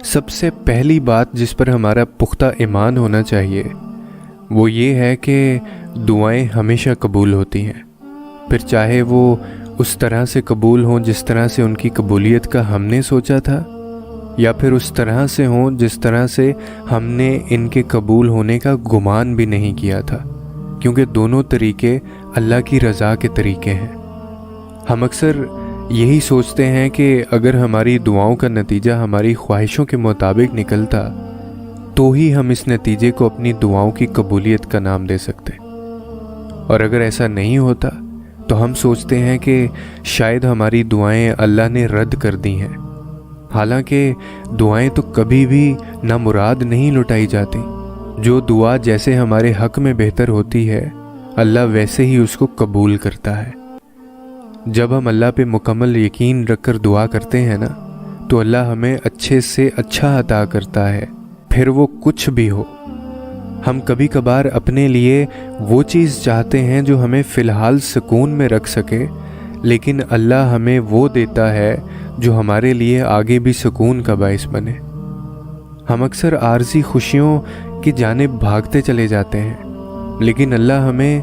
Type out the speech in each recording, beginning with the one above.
سب سے پہلی بات جس پر ہمارا پختہ ایمان ہونا چاہیے وہ یہ ہے کہ دعائیں ہمیشہ قبول ہوتی ہیں، پھر چاہے وہ اس طرح سے قبول ہوں جس طرح سے ان کی قبولیت کا ہم نے سوچا تھا، یا پھر اس طرح سے ہوں جس طرح سے ہم نے ان کے قبول ہونے کا گمان بھی نہیں کیا تھا، کیونکہ دونوں طریقے اللہ کی رضا کے طریقے ہیں۔ ہم اکثر یہی سوچتے ہیں کہ اگر ہماری دعاؤں کا نتیجہ ہماری خواہشوں کے مطابق نکلتا تو ہی ہم اس نتیجے کو اپنی دعاؤں کی قبولیت کا نام دے سکتے، اور اگر ایسا نہیں ہوتا تو ہم سوچتے ہیں کہ شاید ہماری دعائیں اللہ نے رد کر دی ہیں، حالانکہ دعائیں تو کبھی بھی نامراد نہیں لٹائی جاتی۔ جو دعا جیسے ہمارے حق میں بہتر ہوتی ہے اللہ ویسے ہی اس کو قبول کرتا ہے۔ جب ہم اللہ پہ مکمل یقین رکھ کر دعا کرتے ہیں نا تو اللہ ہمیں اچھے سے اچھا عطا کرتا ہے، پھر وہ کچھ بھی ہو۔ ہم کبھی کبھار اپنے لیے وہ چیز چاہتے ہیں جو ہمیں فی الحال سکون میں رکھ سکے، لیکن اللہ ہمیں وہ دیتا ہے جو ہمارے لیے آگے بھی سکون کا باعث بنے۔ ہم اکثر عارضی خوشیوں کی جانب بھاگتے چلے جاتے ہیں، لیکن اللہ ہمیں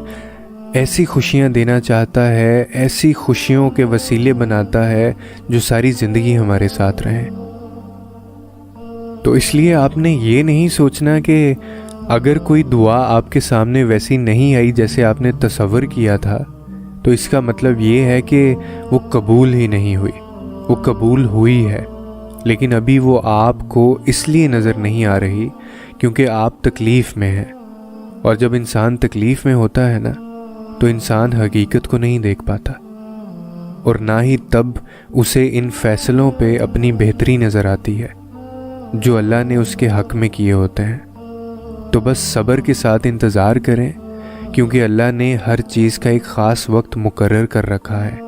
ایسی خوشیاں دینا چاہتا ہے، ایسی خوشیوں کے وسیلے بناتا ہے جو ساری زندگی ہمارے ساتھ رہیں۔ تو اس لیے آپ نے یہ نہیں سوچنا کہ اگر کوئی دعا آپ کے سامنے ویسی نہیں آئی جیسے آپ نے تصور کیا تھا تو اس کا مطلب یہ ہے کہ وہ قبول ہی نہیں ہوئی۔ وہ قبول ہوئی ہے، لیکن ابھی وہ آپ کو اس لیے نظر نہیں آ رہی کیونکہ آپ تکلیف میں ہیں، اور جب انسان تکلیف میں ہوتا ہے نا تو انسان حقیقت کو نہیں دیکھ پاتا، اور نہ ہی تب اسے ان فیصلوں پہ اپنی بہتری نظر آتی ہے جو اللہ نے اس کے حق میں کیے ہوتے ہیں۔ تو بس صبر کے ساتھ انتظار کریں، کیونکہ اللہ نے ہر چیز کا ایک خاص وقت مقرر کر رکھا ہے،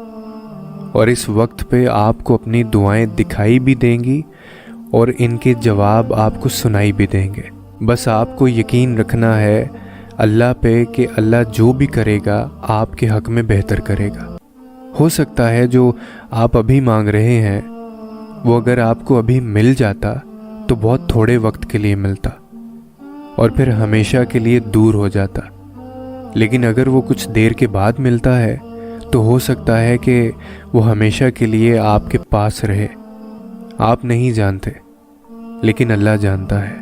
اور اس وقت پہ آپ کو اپنی دعائیں دکھائی بھی دیں گی اور ان کے جواب آپ کو سنائی بھی دیں گے۔ بس آپ کو یقین رکھنا ہے اللہ پہ کہ اللہ جو بھی کرے گا آپ کے حق میں بہتر کرے گا۔ ہو سکتا ہے جو آپ ابھی مانگ رہے ہیں وہ اگر آپ کو ابھی مل جاتا تو بہت تھوڑے وقت کے لیے ملتا اور پھر ہمیشہ کے لیے دور ہو جاتا، لیکن اگر وہ کچھ دیر کے بعد ملتا ہے تو ہو سکتا ہے کہ وہ ہمیشہ کے لیے آپ کے پاس رہے۔ آپ نہیں جانتے، لیکن اللہ جانتا ہے۔